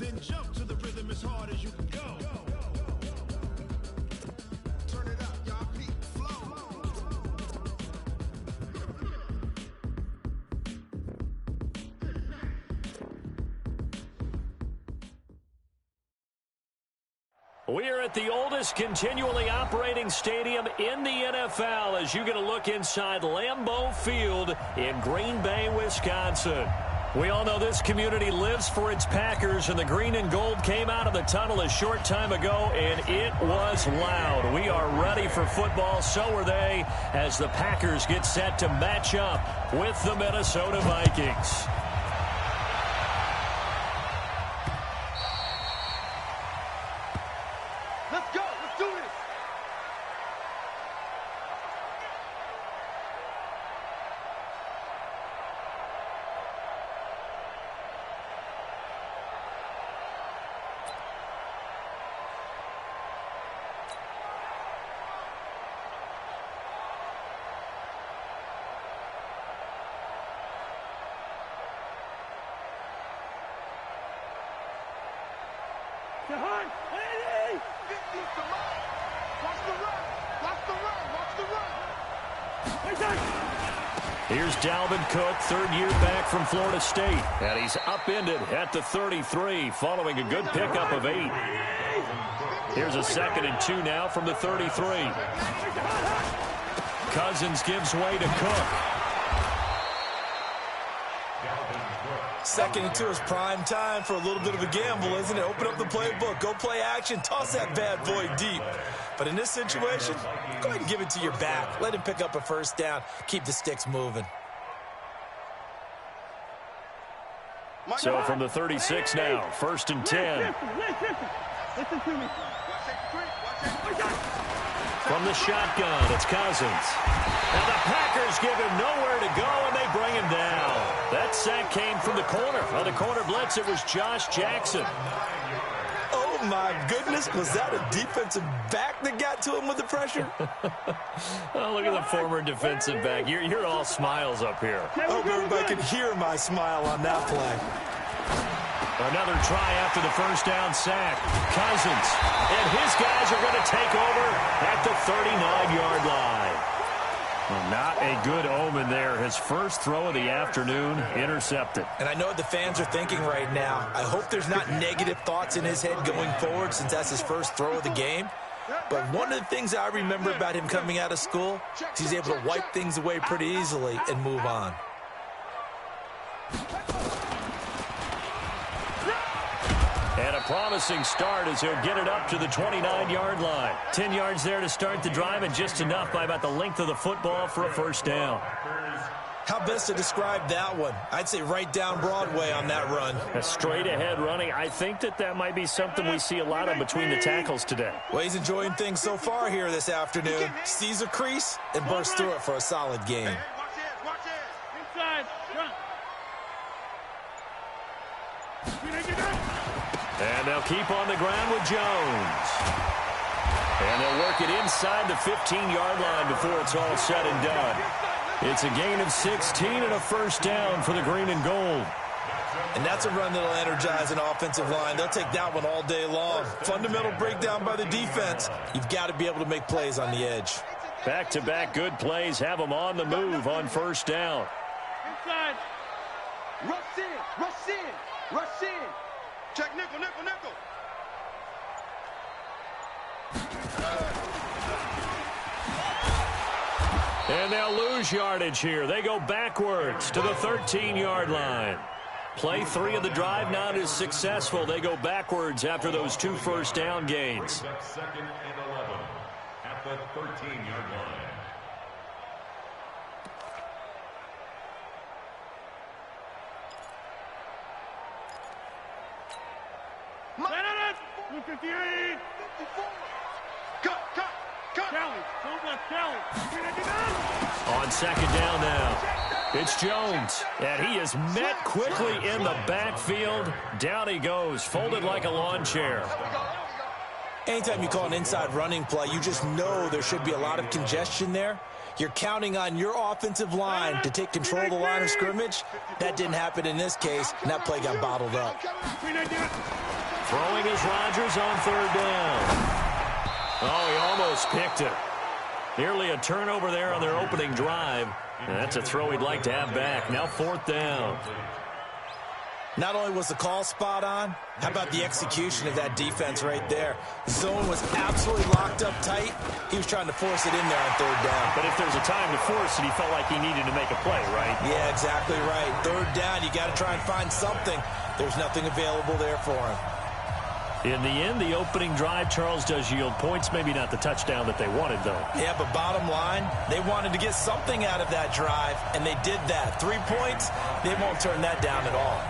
Then jump to the rhythm as hard as you can go. Turn it up, y'all. Peak flow. We are at the oldest continually operating stadium in the NFL as you get a look inside Lambeau Field in Green Bay, Wisconsin. We all know this community lives for its Packers, and the green and gold came out of the tunnel a short time ago, and it was loud. We are ready for football, so are they, as the Packers get set to match up with the Minnesota Vikings. Let's go. Let's do this. Here's Dalvin Cook, third year back from Florida State. And he's upended at the 33 following a good pickup of 8. Here's a 2nd and 2 now from the 33. Cousins gives way to Cook. 2nd and 2 is prime time for a little bit of a gamble, isn't it? Open up the playbook, go play action, toss that bad boy deep. But in this situation, go ahead and give it to your back. Let him pick up a first down. Keep the sticks moving. So from the 36 now, 1st and 10. Listen to me. From the shotgun, it's Cousins. Now the Packers give him nowhere to go, and they bring him down. That sack came from the corner. On the corner blitz, it was Josh Jackson. Oh, my goodness. Was that a defensive back that got to him with the pressure? Oh, look at the former defensive back. You're all smiles up here. I hope everybody can hear my smile on that play. Another try after the first down sack. Cousins. And his guys are going to take over at the 39-yard line. Well, not a good omen there. His first throw of the afternoon intercepted. And I know what the fans are thinking right now. I hope there's not negative thoughts in his head going forward since that's his first throw of the game. But one of the things I remember about him coming out of school is he's able to wipe things away pretty easily and move on. And a promising start as he'll get it up to the 29-yard line. 10 yards there to start the drive, and just enough by about the length of the football for a first down. How best to describe that one? I'd say right down Broadway on that run. A straight-ahead running. I think that might be something we see a lot of between the tackles today. Well, he's enjoying things so far here this afternoon. Sees a crease and bursts through it for a solid game. Inside. Run. And they'll keep on the ground with Jones. And they'll work it inside the 15-yard line before it's all said and done. It's a gain of 16 and a first down for the green and gold. And that's a run that'll energize an offensive line. They'll take that one all day long. Fundamental breakdown by the defense. You've got to be able to make plays on the edge. Back-to-back good plays have them on the move on first down. Inside. Rush in. Rush in. Rush in. Check nickel, nickel, nickel. And they'll lose yardage here. They go backwards to the 13-yard line. Play 3 of the drive not as successful. They go backwards after those 2 first down gains. 2nd and 11 at the 13-yard line. Cut. 258. Cut. Kelly. Don't let Kelly. On 2nd down now, it's Jones. And he is met quickly in the backfield. Down he goes, folded like a lawn chair. Anytime you call an inside running play, you just know there should be a lot of congestion there. You're counting on your offensive line to take control of the line of scrimmage. That didn't happen in this case, and that play got bottled up. Throwing is Rodgers on third down. Oh, he almost picked it. Nearly a turnover there on their opening drive. And that's a throw he'd like to have back. Now fourth down. Not only was the call spot on, how about the execution of that defense right there? The zone was absolutely locked up tight. He was trying to force it in there on third down. But if there's a time to force it, he felt like he needed to make a play, right? Yeah, exactly right. Third down, you got to try and find something. There's nothing available there for him. In the end, the opening drive, Charles, does yield points. Maybe not the touchdown that they wanted, though. Yeah, but bottom line, they wanted to get something out of that drive, and they did that. 3 points, they won't turn that down at all.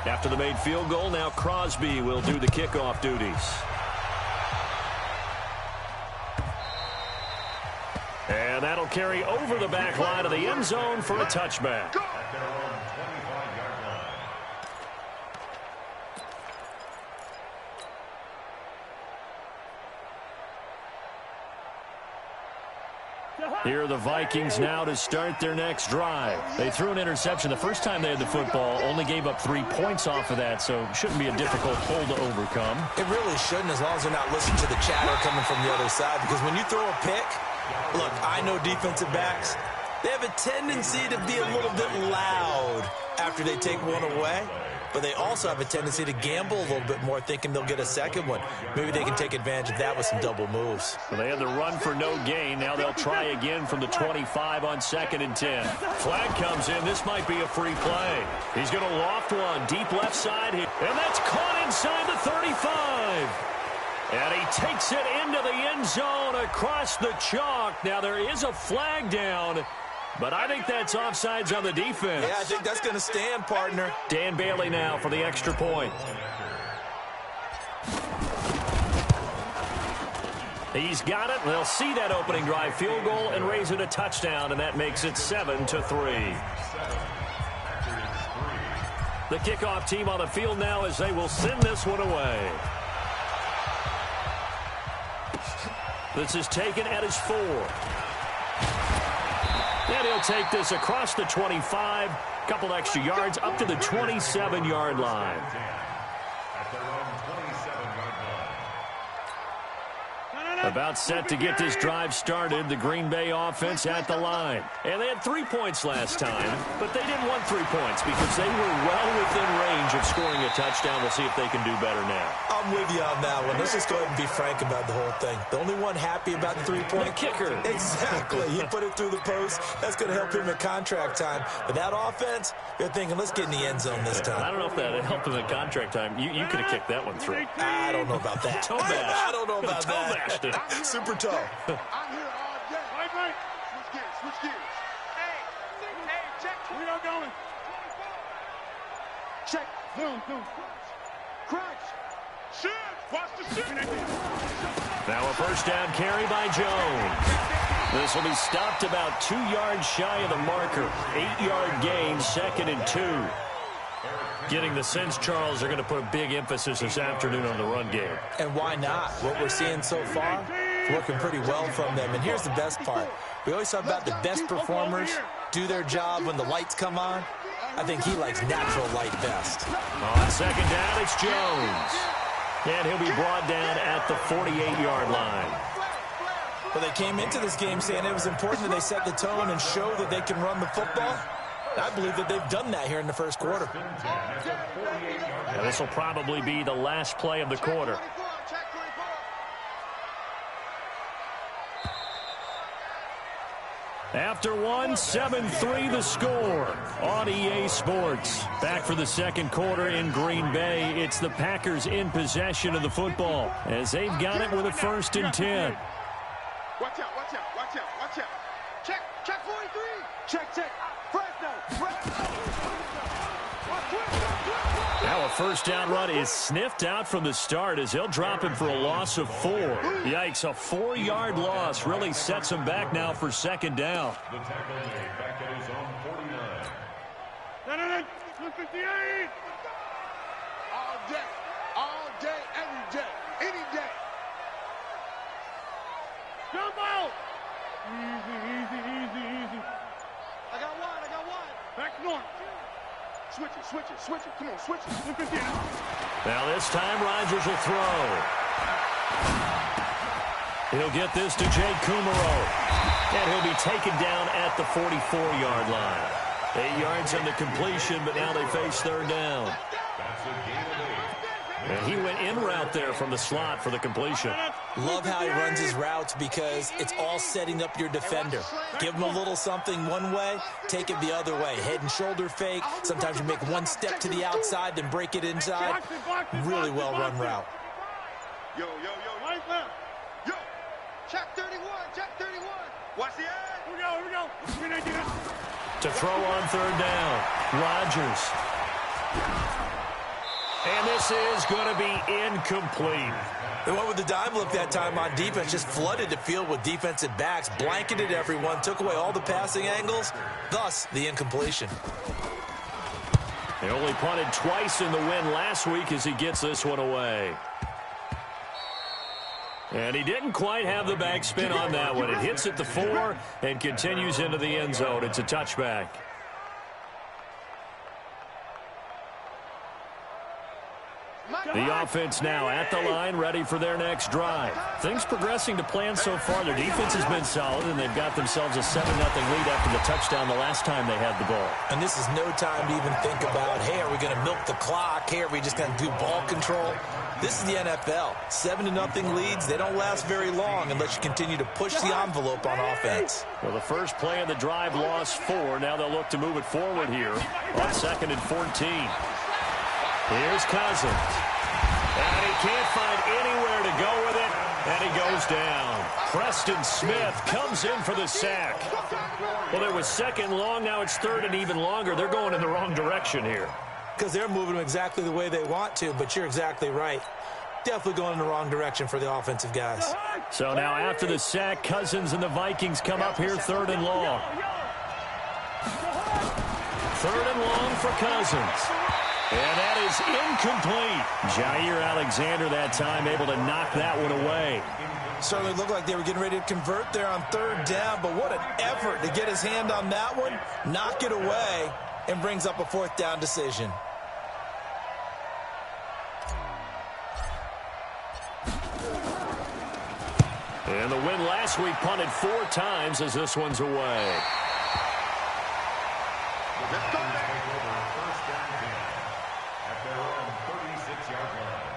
After the made field goal, now Crosby will do the kickoff duties. And that'll carry over the back line of the end zone for a touchback. Here are the Vikings now to start their next drive. They threw an interception the first time they had the football, only gave up 3 points off of that, so it shouldn't be a difficult hole to overcome. It really shouldn't, as long as they're not listening to the chatter coming from the other side, because when you throw a pick, look, I know defensive backs, they have a tendency to be a little bit loud after they take one away, but they also have a tendency to gamble a little bit more, thinking they'll get a second one. Maybe they can take advantage of that with some double moves. Well, they had the run for no gain. Now they'll try again from the 25 on 2nd and 10. Flag comes in. This might be a free play. He's going to loft one deep left side, and that's caught inside the 35. And he takes it into the end zone across the chalk. Now there is a flag down, but I think that's offsides on the defense. Yeah, I think that's going to stand, partner. Dan Bailey now for the extra point. He's got it. They'll see that opening drive field goal and raise it a touchdown, and that makes it 7-3. The kickoff team on the field now as they will send this one away. This is taken at his 4. And he'll take this across the 25, couple extra yards up to the 27-yard line. About set to get this drive started, the Green Bay offense at the line. And they had 3 points last time, but they didn't want 3 points because they were well within range of scoring a touchdown. We'll see if they can do better now. I'm with you on that one. Let's just go ahead and be frank about the whole thing. The only one happy about the 3-point the kicker. Exactly. He put it through the post. That's going to help him at contract time. But that offense, they're thinking, let's get in the end zone this time. I don't know if that helped him at contract time. You could have kicked that one through. I don't know about that. Toe bash. I don't know about toe that. bashed it. Super toe. I'm here all day. Right. Switch gears. Hey, check. We are going. Check. Zoom. Crunch. Shoot. Watch the shoot. Now a first down carry by Jones. This will be stopped about 2 yards shy of the marker. 8-yard gain, 2nd and 2. Getting the sense, Charles, they're going to put a big emphasis this afternoon on the run game. And why not? What we're seeing so far, it's working pretty well from them. And here's the best part. We always talk about the best performers do their job when the lights come on. I think he likes natural light best. On 2nd down, it's Jones. And he'll be brought down at the 48-yard line. Well, they came into this game saying it was important that they set the tone and show that they can run the football. I believe that they've done that here in the first quarter. Now, this will probably be the last play of the quarter. After one, 7-3 the score on EA Sports. Back for the second quarter in Green Bay. It's the Packers in possession of the football as they've got it with a 1st and 10. Watch out. Check 43. Check. Now a first down run is sniffed out from the start as they'll drop him for a loss of 4. Yikes, a 4-yard loss really sets him back now for 2nd down. The tackle made back at his own 49. 58. All day, every day, any day. Jump out. Easy, easy, easy, easy. I got one. Back north. Switch it. Come on, switch it. Look at this. Now this time Rodgers will throw. He'll get this to Jake Kumaro. And he'll be taken down at the 44-yard line. 8 yards on the completion, but now they face third down. That's a gain of 8. And he went in route there from the slot for the completion. Love how he runs his routes because it's all setting up your defender. Give him a little something one way, take it the other way. Head and shoulder fake. Sometimes you make one step to the outside, then break it inside. Really well-run route. Yo. Right left. Yo. Check 31. Watch the edge. Here we go. To throw on third down, Rodgers. And this is going to be incomplete. They went with the dime look that time on defense, just flooded the field with defensive backs, blanketed everyone, took away all the passing angles, thus the incompletion. They only punted twice in the win last week as he gets this one away. And he didn't quite have the backspin on that one. It hits at the 4 and continues into the end zone. It's a touchback. The offense now at the line, ready for their next drive. Things progressing to plan so far. Their defense has been solid, and they've got themselves a 7-0 lead after the touchdown the last time they had the ball. And this is no time to even think about, hey, are we going to milk the clock? Hey, are we just going to do ball control? This is the NFL. 7-0 leads, they don't last very long unless you continue to push the envelope on offense. Well, the first play of the drive lost 4. Now they'll look to move it forward here on 2nd and 14. Here's Cousins. And he can't find anywhere to go with it, and he goes down. Preston Smith comes in for the sack. Well, it was 2nd long, now it's 3rd and even longer. They're going in the wrong direction here. Because they're moving them exactly the way they want to, but you're exactly right. Definitely going in the wrong direction for the offensive guys. So now after the sack, Cousins and the Vikings come up here 3rd and long. 3rd and long for Cousins. And that is incomplete. Jair Alexander that time able to knock that one away. Certainly looked like they were getting ready to convert there on 3rd down, but what an effort to get his hand on that one, knock it away, and brings up a 4th down decision. And the win last week punted 4 times as this one's away. Let's go back. First down at their own 36-yard line.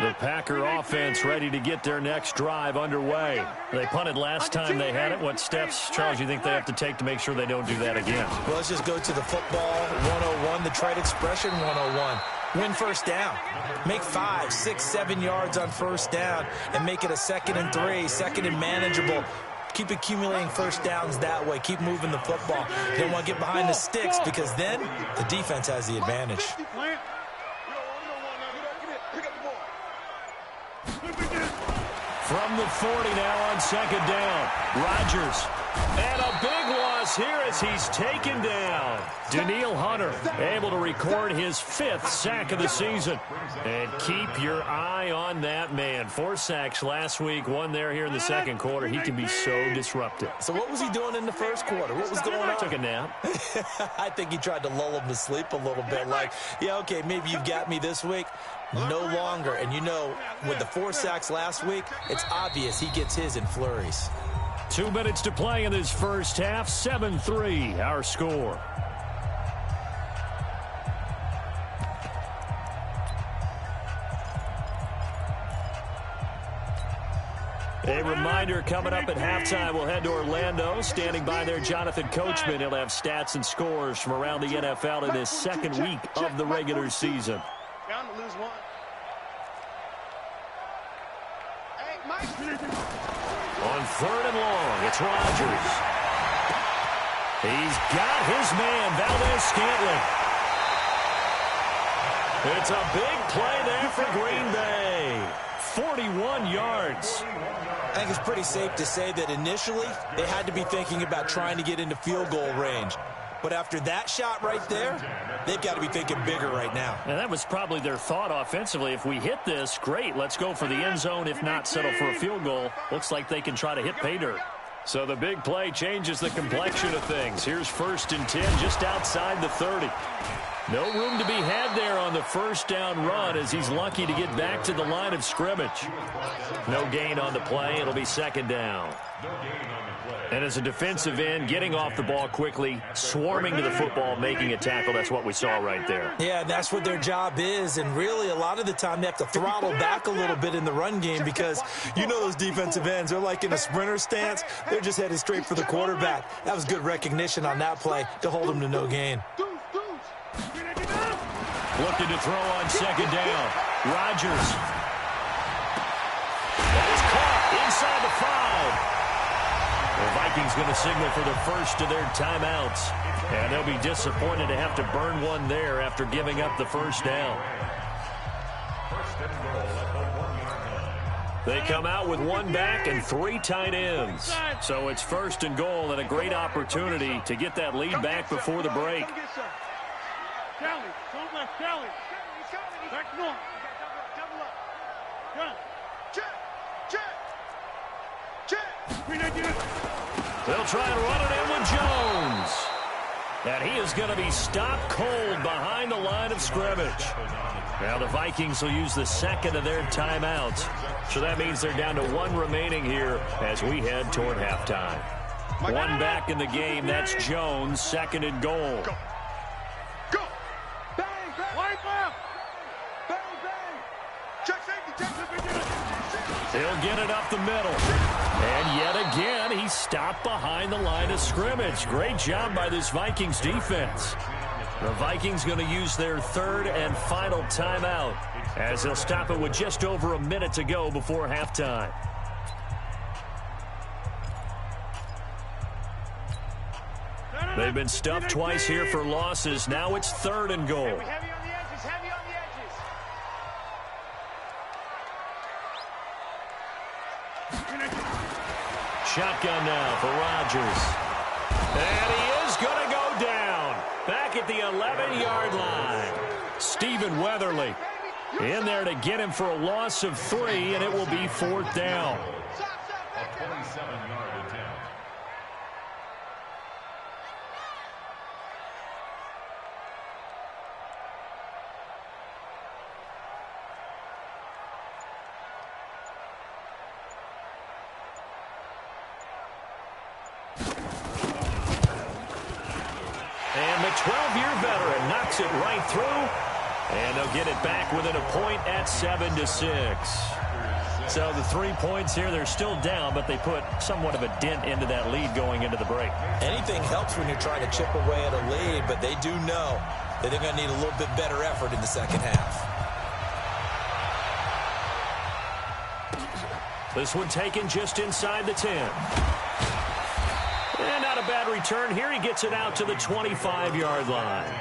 The Packer offense ready to get their next drive underway. They punted last time they had it. What steps, Charles, you think they have to take to make sure they don't do that again? Well, let's just go to the football 101, the trade expression 101. Win first down. Make 5, 6, 7 yards on first down and make it a 2nd and 3, 2nd and manageable. Keep accumulating first downs that way. Keep moving the football. You don't want to get behind the sticks because then the defense has the advantage. From the 40 now on 2nd down. Rodgers. And a big loss here as he's taken down. Danielle Hunter able to record his 5th sack of the season. And keep your eye on that man. 4 sacks last week, 1 there here in the 2nd quarter. He can be so disruptive. So what was he doing in the 1st quarter? What was going on? Took a nap. I think he tried to lull him to sleep a little bit. Like, yeah, okay, maybe you've got me this week. No longer. And you know, with the 4 sacks last week, it's obvious he gets his in flurries. 2 minutes to play in this first half. 7-3, our score. A reminder coming up at halftime, we'll head to Orlando. Standing by there, Jonathan Coachman. He'll have stats and scores from around the NFL in this 2nd week of the regular season. Bound to lose 1. Hey, Mike. On 3rd and long, it's Rodgers. He's got his man, Valdez-Scantling. It's a big play there for Green Bay. 41 yards. I think it's pretty safe to say that initially they had to be thinking about trying to get into field goal range. But after that shot right there, they've got to be thinking bigger right now. And that was probably their thought offensively. If we hit this, great, let's go for the end zone. If not, settle for a field goal. Looks like they can try to hit pay dirt. So the big play changes the complexion of things. Here's 1st and 10 just outside the 30. No room to be had there on the first down run as he's lucky to get back to the line of scrimmage. No gain on the play. It'll be 2nd down. And as a defensive end, getting off the ball quickly, swarming to the football, making a tackle, that's what we saw right there. Yeah, that's what their job is, and really a lot of the time they have to throttle back a little bit in the run game because you know those defensive ends, they're like in a sprinter stance. They're just headed straight for the quarterback. That was good recognition on that play to hold them to no gain. Looking to throw on 2nd down. Rodgers. That is caught inside the 5. The Vikings going to signal for the first of their timeouts. And they'll be disappointed to have to burn one there after giving up the first down. They come out with 1 back and 3 tight ends. So it's 1st and goal and a great opportunity to get that lead back before the break. Kelly, don't let Kelly. Back north. Double up. Gun. Check. They'll try and run it in with Jones. And he is going to be stopped cold behind the line of scrimmage. Now the Vikings will use the 2nd of their timeouts. So that means they're down to 1 remaining here as we head toward halftime. 1 back in the game. That's Jones, 2nd and goal. Go. Bang, bang. Wipe up. Bang, bang. Check safety. He'll get it up the middle. And yet again, he's stopped behind the line of scrimmage. Great job by this Vikings defense. The Vikings going to use their 3rd and final timeout as they'll stop it with just over a minute to go before halftime. They've been stuffed twice here for losses. Now it's 3rd and goal. Heavy on the edges. Heavy on the edges. Shotgun now for Rodgers. And he is going to go down. Back at the 11-yard line. Stephen Weatherly in there to get him for a loss of 3, and it will be 4th down. A 27-yard attempt. And the 12-year veteran knocks it right through. And they'll get it back within a point at 7-6. So the 3 points here, they're still down, but they put somewhat of a dent into that lead going into the break. Anything helps when you're trying to chip away at a lead, but they do know that they're going to need a little bit better effort in the second half. This one taken just inside the 10. And not a bad return here. He gets it out to the 25-yard line.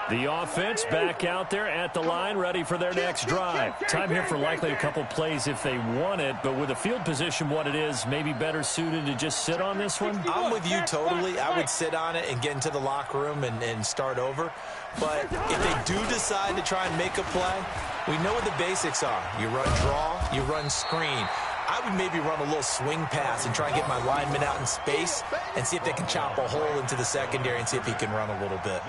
The offense back out there at the line, ready for their next drive. Time here for likely a couple plays if they want it, but with the field position what it is, maybe better suited to just sit on this one? I'm with you totally. I would sit on it and get into the locker room and start over. But if they do decide to try and make a play, we know what the basics are. You run draw, you run screen. I would maybe run a little swing pass and try and get my lineman out in space and see if they can chop a hole into the secondary and see if he can run a little bit.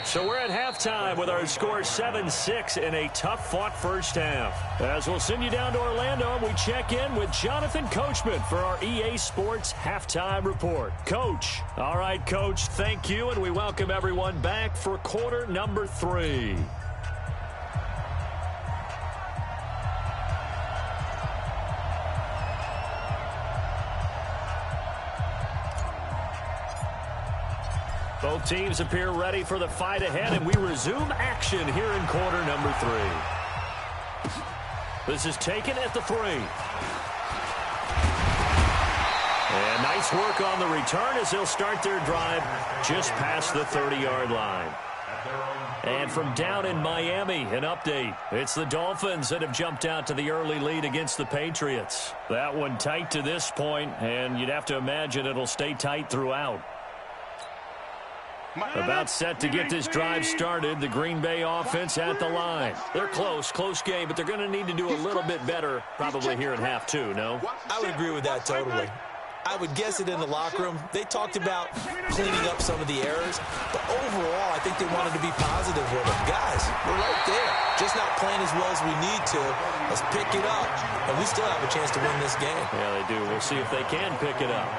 So we're at halftime with our score 7-6 in a tough-fought first half. As we'll send you down to Orlando, we check in with Jonathan Coachman for our EA Sports Halftime Report. Coach. All right, Coach, thank you, and we welcome everyone back for quarter number 3. Both teams appear ready for the fight ahead, and we resume action here in quarter number 3. This is taken at the 3. Nice work on the return as they'll start their drive just past the 30-yard line. And from down in Miami, an update. It's the Dolphins that have jumped out to the early lead against the Patriots. That one tight to this point, and you'd have to imagine it'll stay tight throughout. About set to get this drive started, the Green Bay offense at the line. They're close game, but they're going to need to do a little bit better probably here in half two, no? I would agree with that totally. I would guess it in the locker room. They talked about cleaning up some of the errors, but overall, I think they wanted to be positive with them. Guys, we're right there. Just not playing as well as we need to. Let's pick it up, and we still have a chance to win this game. Yeah, they do. We'll see if they can pick it up.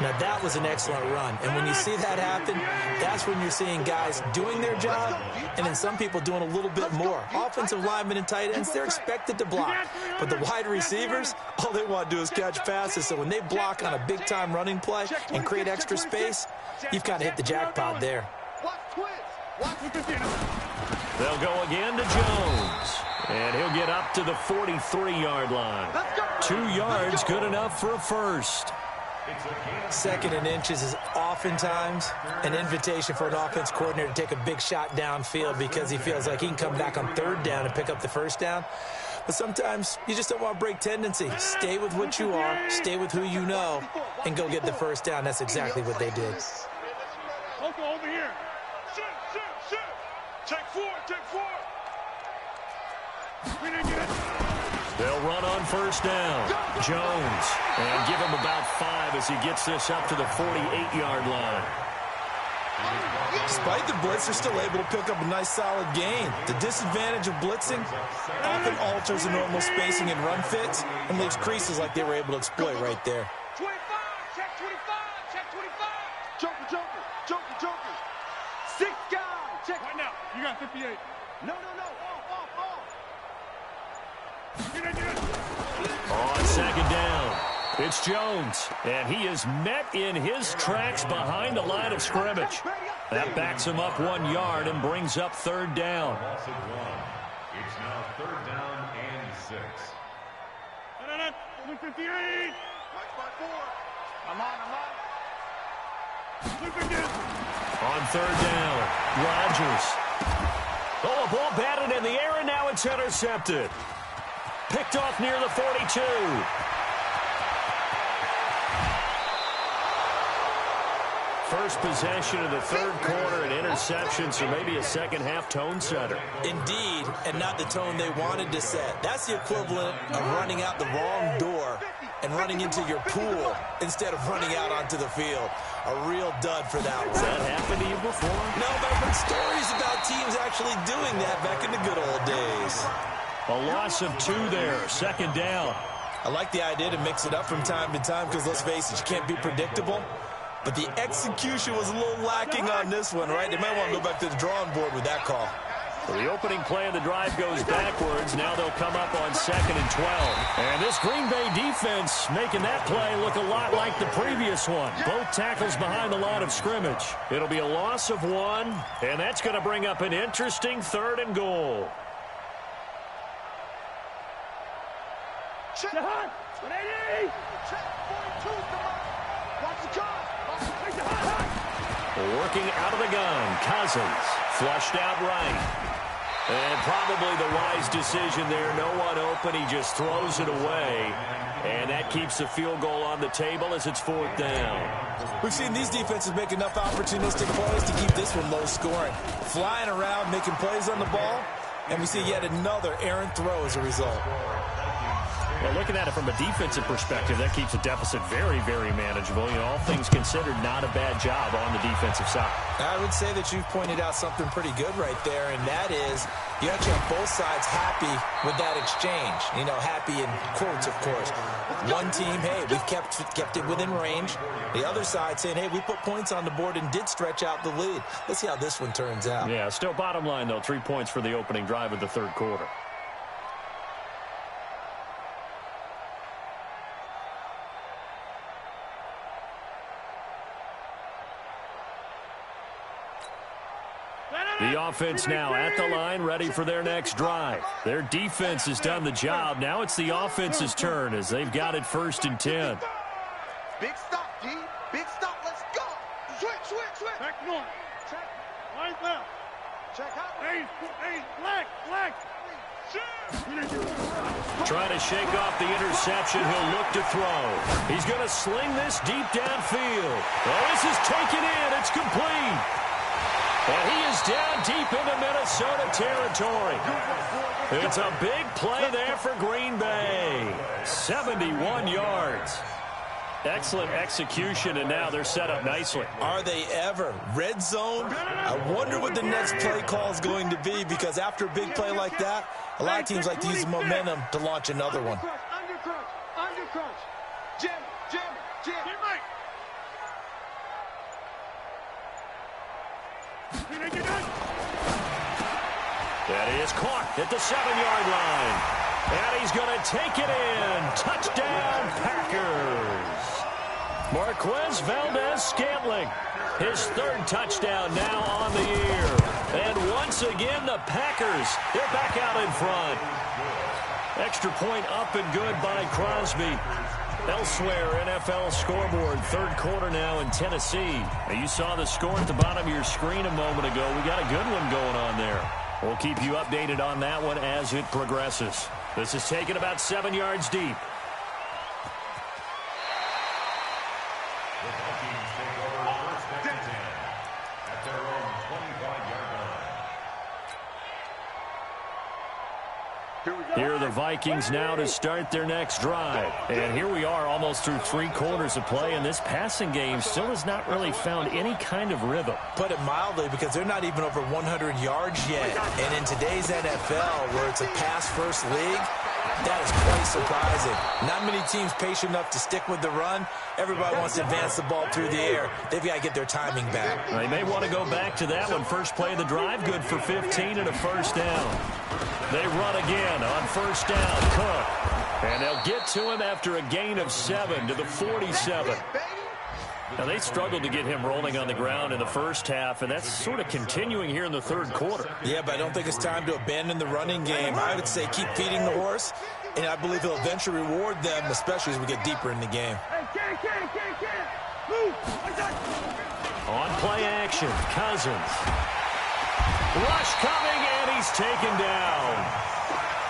Now, that was an excellent run, and when you see that happen, that's when you're seeing guys doing their job, and then some people doing a little bit more. Offensive linemen and tight ends, they're expected to block, but the wide receivers, all they want to do is catch passes, so when they block on a big-time running play and create extra space, you've kind of hit the jackpot there. They'll go again to Jones, and he'll get up to the 43-yard line. 2 yards, good enough for a first. Second and inches is oftentimes an invitation for an offense coordinator to take a big shot downfield because he feels like he can come back on third down and pick up the first down. But sometimes you just don't want to break tendency. Stay with what you are, stay with who you know, and go get the first down. That's exactly what they did. Loco, over here. Shoot. Check four. We didn't get it. They'll run on first down. Jones, and give him about 5 as he gets this up to the 48-yard line. Despite the blitz, they're still able to pick up a nice solid gain. The disadvantage of blitzing often alters the normal spacing and run fits and leaves creases like they were able to exploit right there. 25, check 25. Joker. 6 guys, check. Right now, you got 58. No. Off. On second down, it's Jones, and he is met in his tracks behind the line of scrimmage. That backs him up 1 yard and brings up third down. It's now third down and 6. 58. Right by 4. I'm on. On third down, Rodgers. Oh, a ball batted in the air, and now it's intercepted. Picked off near the 42. First possession of the third quarter, an interception, so maybe a second-half tone setter. Indeed, and not the tone they wanted to set. That's the equivalent of running out the wrong door and running into your pool instead of running out onto the field. A real dud for that one. Has that happened to you before? No, but I've heard stories about teams actually doing that back in the good old days. A loss of 2 there, second down. I like the idea to mix it up from time to time because, let's face it, you can't be predictable. But the execution was a little lacking on this one, right? They might want to go back to the drawing board with that call. Well, the opening play of the drive goes backwards. Now they'll come up on 2nd and 12. And this Green Bay defense making that play look a lot like the previous one. Both tackles behind the line of scrimmage. It'll be a loss of 1, and that's going to bring up an interesting 3rd and goal. Check. 180. Check 42's the mark. Watch the car. Working out of the gun, Cousins. Flushed out right. And probably the wise decision there. No one open. He just throws it away. And that keeps the field goal on the table as it's 4th down. We've seen these defenses make enough opportunistic plays to keep this one low scoring. Flying around, making plays on the ball. And we see yet another errant throw as a result. Well, looking at it from a defensive perspective, that keeps the deficit very, very manageable. You know, all things considered, not a bad job on the defensive side. I would say that you've pointed out something pretty good right there, and that is you actually have both sides happy with that exchange. You know, happy in quotes, of course. One team, hey, we've kept it within range. The other side saying, hey, we put points on the board and did stretch out the lead. Let's see how this one turns out. Yeah, still bottom line, though, 3 points for the opening drive of the third quarter. The offense now at the line, ready for their next drive. Their defense has done the job. Now it's the offense's turn as they've got it 1st and 10. Big north. Check. Wide left. Check out. Hey, black. Trying to shake off the interception. He'll look to throw. He's going to sling this deep downfield. Oh, this is taken in. It's complete. And he is down deep into Minnesota territory. It's a big play there for Green Bay. 71 yards. Excellent execution, and now they're set up nicely. Are they ever? Red zone? I wonder what the next play call is going to be, because after a big play like that, a lot of teams like to use the momentum to launch another one. Under crunch. Jim. That is caught at the 7-yard line. And he's going to take it in. Touchdown, Packers. Marquez Valdez-Scantling, his third touchdown now on the year. And once again, the Packers, they're back out in front. Extra point up and good by Crosby. Elsewhere, NFL scoreboard, third quarter now in Tennessee. Now, you saw the score at the bottom of your screen a moment ago. We got a good one going on there. We'll keep you updated on that one as it progresses. This is taken about 7 yards deep. The Vikings take over first and 10 at their own 25-yard line. Here are the Vikings now to start their next drive. And here we are almost through 3 quarters of play, and this passing game still has not really found any kind of rhythm. Put it mildly, because they're not even over 100 yards yet. And in today's NFL, where it's a pass-first league, that is quite surprising. Not many teams patient enough to stick with the run. Everybody wants to advance the ball through the air. They've got to get their timing back. They may want to go back to that one. First play of the drive, good for 15 and a first down. They run again on first down. Cook. And they'll get to him after a gain of 7 to the 47. Now, they struggled to get him rolling on the ground in the first half, and that's sort of continuing here in the third quarter. Yeah, but I don't think it's time to abandon the running game. I would say keep feeding the horse, and I believe he'll eventually reward them, especially as we get deeper in the game. Move. On play action, Cousins. Rush coming, and he's taken down.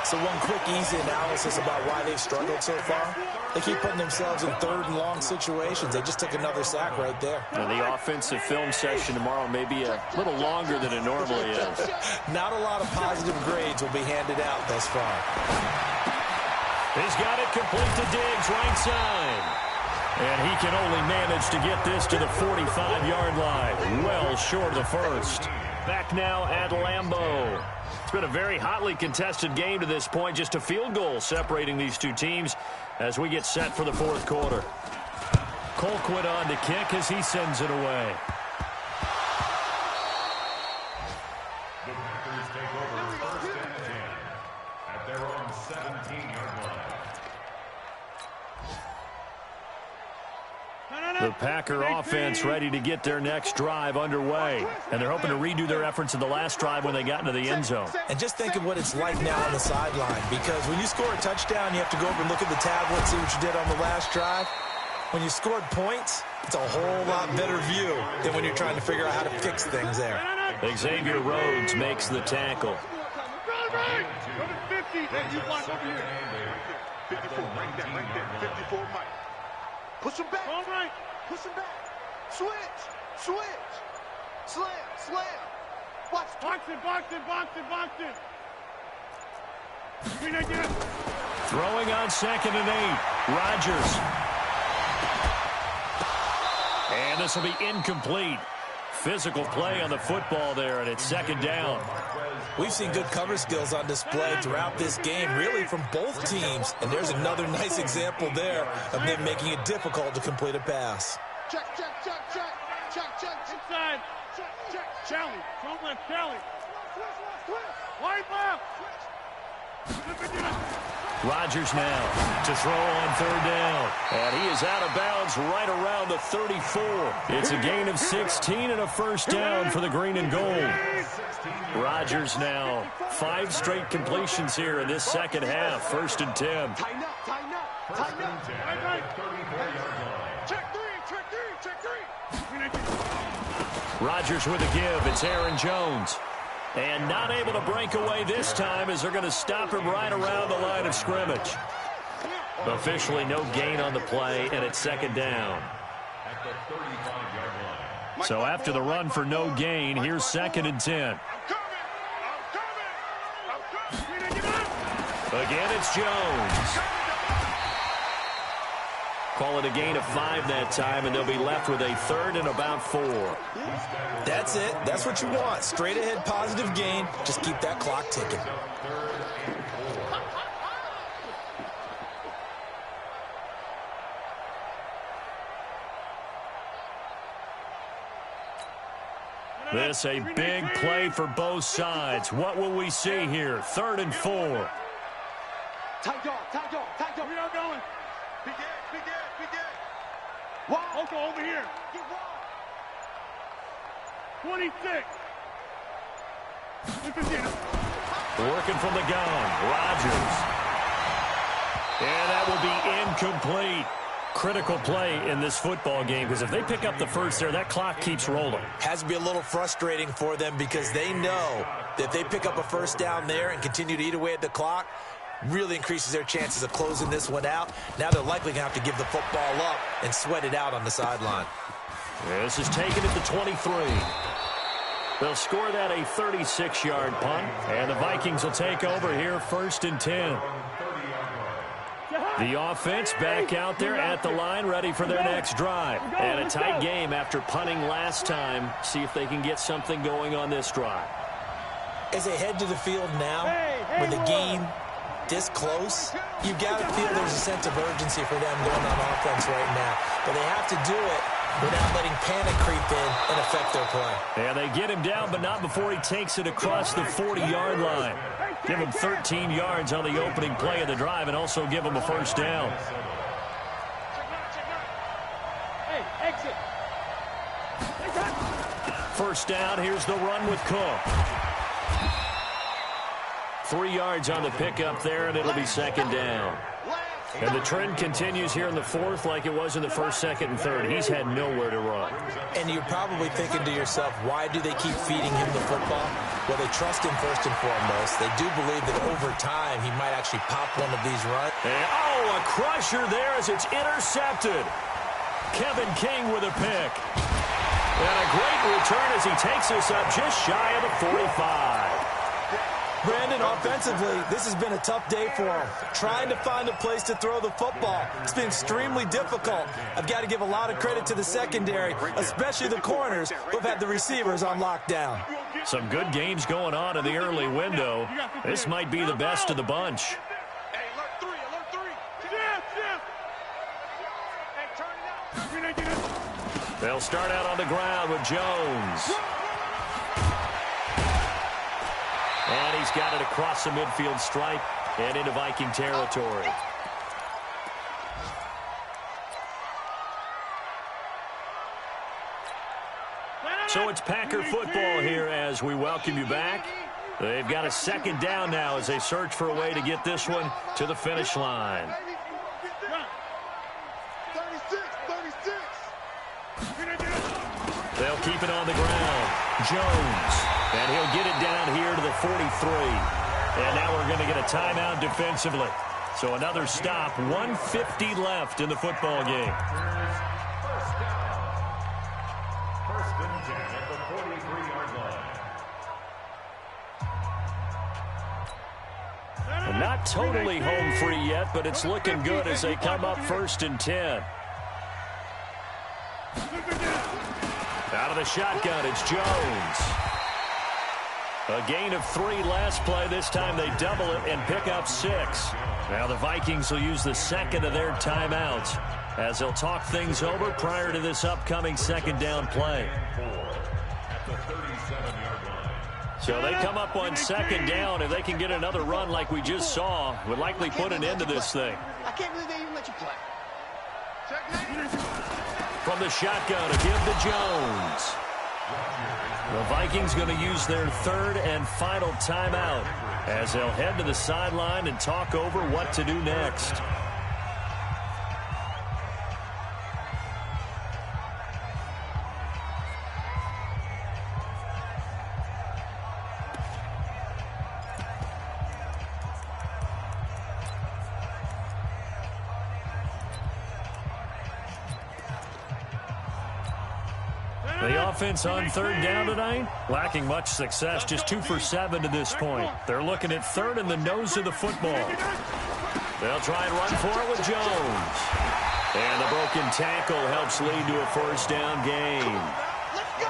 So one quick, easy analysis about why they've struggled so far. They keep putting themselves in third and long situations. They just took another sack right there. And the offensive film session tomorrow may be a little longer than it normally is. Not a lot of positive grades will be handed out thus far. He's got it complete to Diggs, right side. And he can only manage to get this to the 45-yard line. Well short of the first. Back now at Lambeau. It's been a very hotly contested game to this point. Just a field goal separating these two teams as we get set for the fourth quarter. Colquitt on to kick as he sends it away. The Packers take over first and 10 at their own 17-yard line. The Packer offense ready to get their next drive underway. And they're hoping to redo their efforts in the last drive when they got into the end zone. And just think of what it's like now on the sideline, because when you score a touchdown, you have to go over and look at the tablet, see what you did on the last drive. When you scored points, it's a whole lot better view than when you're trying to figure out how to fix things there. Xavier Rhodes makes the tackle. 50. Hey, you block over here. 54, right there. 54, Mike. Push him back. All right. Push him back. Switch. Slam. Watch. Box it. Throwing on 2nd and 8. Rodgers. And this will be incomplete. Physical play on the football there, and it's 2nd down. We've seen good cover skills on display throughout this game, really from both teams. And there's another nice example there of them making it difficult to complete a pass. Check. Inside. Charlie. Don't let Charlie. Wide left. Rodgers now to throw on 3rd down. And he is out of bounds right around the 34. It's a gain of 16 and a first down for the green and gold. Rodgers now 5 straight completions here in this second half. 1st and 10. Tighten up. Check three. Rodgers with a give. It's Aaron Jones. And not able to break away this time as they're going to stop him right around the line of scrimmage. Officially no gain on the play, and it's second down. So after the run for no gain, here's second and 10. Again, it's Jones. Call it a gain of 5 that time, and they'll be left with a third and about 4. That's it. That's what you want. Straight ahead positive gain. Just keep that clock ticking. This a big play for both sides. What will we see here? Third and 4. Tight dog, tight dog, tight dog. We are going. Big Ed, big Ed, big Ed. Wow. Also over here. Get wild. 26. Working from the gun. Rodgers. And that will be incomplete. Critical play in this football game, because if they pick up the first there, that clock keeps rolling. Has to be a little frustrating for them because they know that if they pick up a first down there and continue to eat away at the clock, really increases their chances of closing this one out. Now they're likely going to have to give the football up and sweat it out on the sideline. This is taken at the 23. They'll score that a 36-yard punt, and the Vikings will take over here first and 10. The offense back out there at the line, ready for their next drive. And a tight game after punting last time. See if they can get something going on this drive. As they head to the field now, with the game this close, you've got to feel there's a sense of urgency for them going on offense right now. But they have to do it without letting panic creep in and affect their play. And they get him down, but not before he takes it across the 40-yard line. Give him 13 yards on the opening play of the drive and also give him a first down. Hey, exit. First down, here's the run with Cook. 3 yards on the pickup there, and it'll be second down. And the trend continues here in the fourth like it was in the first, second, and third. He's had nowhere to run. And you're probably thinking to yourself, why do they keep feeding him the football? Well, they trust him first and foremost. They do believe that over time he might actually pop one of these runs. And, oh, a crusher there as it's intercepted. Kevin King with a pick. And a great return as he takes us up just shy of the 45. Brandon, offensively, this has been a tough day for him. Trying to find a place to throw the football. It's been extremely difficult. I've got to give a lot of credit to the secondary, especially the corners who have had the receivers on lockdown. Some good games going on in the early window. This might be the best of the bunch. Hey, alert 3, alert 3. Hey, turn it out. They'll start out on the ground with Jones. And he's got it across the midfield stripe and into Viking territory. So it's Packer football here as we welcome you back. They've got a second down now as they search for a way to get this one to the finish line. 36. They'll keep it on the ground. Jones. And he'll get it down here to the 43. And now we're going to get a timeout defensively. So another stop. 1:50 left in the football game. First and 10 at the 43-yard line. And not totally home free yet, but it's looking good as they come up first and 10. Out of the shotgun, it's Jones. A gain of 3 last play. This time they double it and pick up 6. Now the Vikings will use the second of their timeouts as they'll talk things over prior to this upcoming second down play. So they come up on second down. If they can get another run like we just saw, would likely put an end to this thing. I can't believe they even let you play. From the shotgun, a give to Jones. The Vikings going to use their third and final timeout as they'll head to the sideline and talk over what to do next. The offense on third down tonight, lacking much success, just 2 for 7 to this point. They're looking at third in the nose of the football. They'll try and run for it with Jones. And the broken tackle helps lead to a first down gain.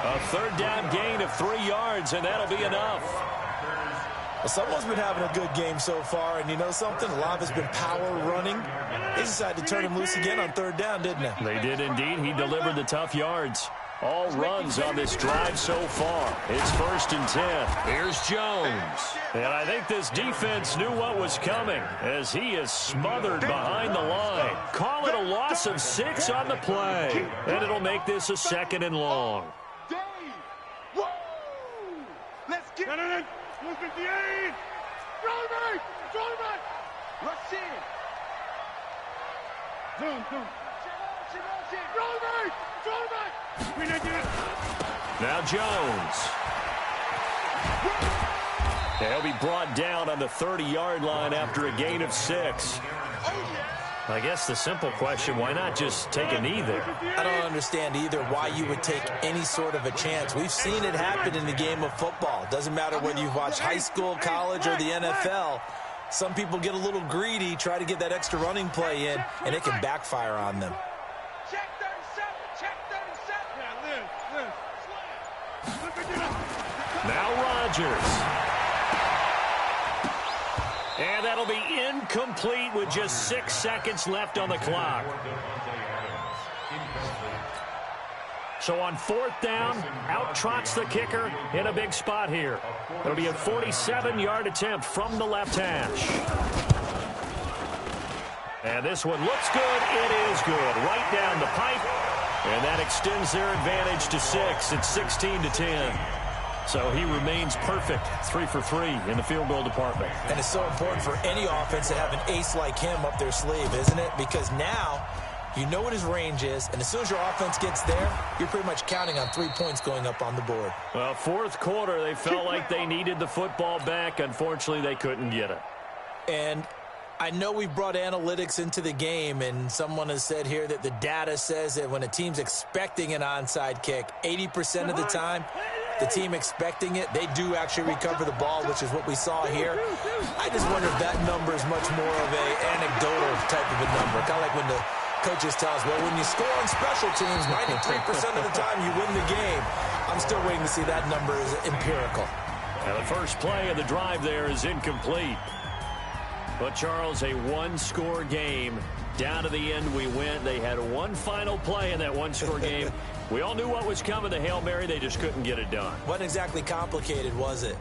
A third down gain of 3 yards, and that'll be enough. Well, someone's been having a good game so far, and you know something? A lot of it's been power running. They decided to turn him loose again on third down, didn't they? They did indeed. He delivered the tough yards. All runs on this drive so far. It's 1st and 10. Here's Jones. And I think this defense knew what was coming as he is smothered behind the line. Call it a loss of 6 on the play. And it'll make this a 2nd and long. Let's get it. 158. Throw back. Rush in. Zone. Throw back. Now Jones. He'll be brought down on the 30-yard line after a gain of 6. I guess the simple question, why not just take a knee there? I don't understand either why you would take any sort of a chance. We've seen it happen in the game of football. Doesn't matter whether you watch high school, college, or the NFL. Some people get a little greedy, try to get that extra running play in, and it can backfire on them. Check 37. Now Rodgers. And that'll be incomplete with just 6 seconds left on the clock. So on 4th down, out trots the kicker in a big spot here. It'll be a 47-yard attempt from the left hash. And this one looks good. It is good. Right down the pipe. And that extends their advantage to 6. It's 16-10. So he remains perfect, 3 for 3 in the field goal department. And it's so important for any offense to have an ace like him up their sleeve, isn't it? Because now you know what his range is, and as soon as your offense gets there, you're pretty much counting on 3 points going up on the board. Well, 4th quarter, they felt like they needed the football back. Unfortunately, they couldn't get it. And I know we brought analytics into the game, and someone has said here that the data says that when a team's expecting an onside kick, 80% of the time, the team expecting it, they do actually recover the ball, which is what we saw here. I just wonder if that number is much more of a anecdotal type of a number. Kind of like when the coaches tell us, well, when you score on special teams, 93% of the time you win the game. I'm still waiting to see that number is empirical. Now the first play of the drive there is incomplete. But, Charles, a one-score game. Down to the end we went. They had one final play in that one-score game. We all knew what was coming, the Hail Mary. They just couldn't get it done. Wasn't exactly complicated, was it?